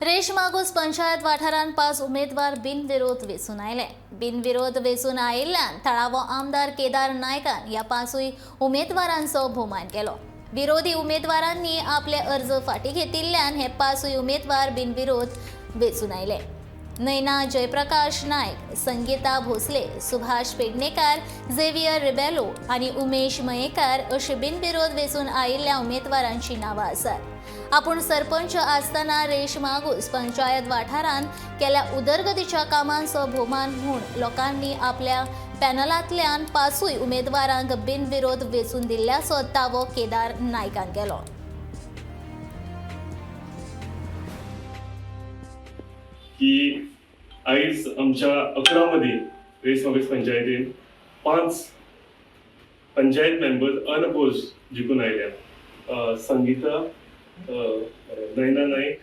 रेश मागूस पंचायत वाठारांत 5 उमेदवार बिनविरोध वेंचून आयले. बिनविरोध वेंचून आयिल्ल्यान थळावो आमदार केदार नायकान ह्या 5 उमेदवारांचो भोवमान केलो. विरोधी उमेदवारांनी आपले अर्ज फाटीं घेतिल्ल्यान हे 5 उमेदवार बिनविरोध वेंचून आयले. नैना जयप्रकाश नायक, संगीता भोसले, सुभाष पेडणेकार, झेवियर रिबेलो आनी उमेश मयेकार अशी बिनविरोध वेंचून आयिल्ल्या उमेदवारांची नांवां आसात. आपूण सरपंच आसतना रेश मागूस पंचायत वाठारांत केल्या उदरगतीच्या कामांचो भोवमान म्हूण लोकांनी आपल्या पॅनलांतल्यान 5 उमेदवारांक बिनविरोध वेंचून दिल्ल्याचो दावो केदार नायकान केलो. की आयज आमच्या 11 मध्ये रेस मागूस पंचायतीन 5 पंचायत मेंबर्स अनअपोज जिखून आयल्या. संगीता, नैना नाईक,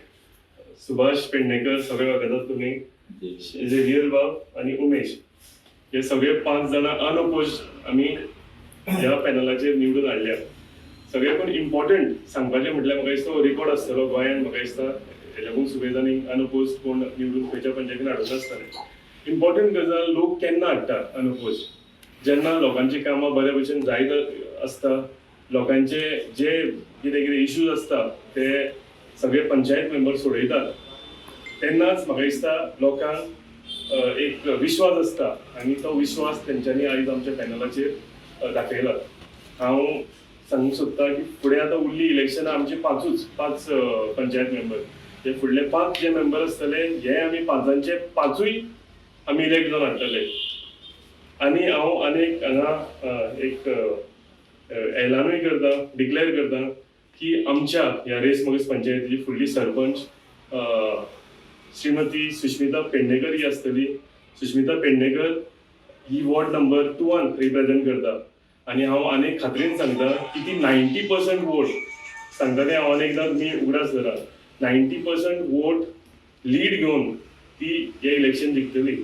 सुभाष पेडणेकर, सगळे वळखतात तुम्ही, झेवियर बाब आणि उमेश, हे सगळे 5 जाणां अनअपोज आमी ह्या पॅनलाचेर निवडून हाडल्या. सगळ्याकून इम्पॉर्टंट सांगपाचें म्हटल्यार म्हाका दिसता रिकॉर्ड आसतलो गोंयांत. म्हाका दिसता हेज्याकून सुबेजांनी अनअपोज कोण निवडून खंयच्या पंचायतीन हाडूंक नासताले. इम्पॉर्टंट गजाल लोक केन्ना हाडटा अनअपोज, जेन्ना लोकांची कामां बऱ्या भशेन जायत आसता, लोकांचे जे कितें इश्यूज आसता ते सगळे पंचायत मेंबर सोडयतात, तेन्नाच म्हाका दिसता लोकांक एक विश्वास आसता आनी तो विश्वास तेंच्यांनी आयज आमच्या पॅनलाचेर दाखयला. हांव सांगूंक सोदता की फुडें आतां उरली इलेक्शनां आमची 5 पंचायत मेंबर, ते फुडले 5 जे मेंबर आसतले हे आमी 5ांचे 5ूय आमी इलेक्ट जावन हाडटले. आनी हांव आनीक हांगा एक ऐलानूय करता, डिक्लेअर करता की आमच्या ह्या रेस मागूस पंचायतीची फुडली सरपंच श्रीमती सुष्मिता पेडणेकर ही आसतली. सुष्मिता पेडणेकर ही वॉर्ड नंबर 2 रिप्रेझेंट करता आनी हांव आनीक खात्रीन सांगता की ती 90% वोट सांगता तें हांव अनेकदां तुमी उगडास धरा, 90% वोट लीड घेवन ती हे इलेक्शन जिखतली.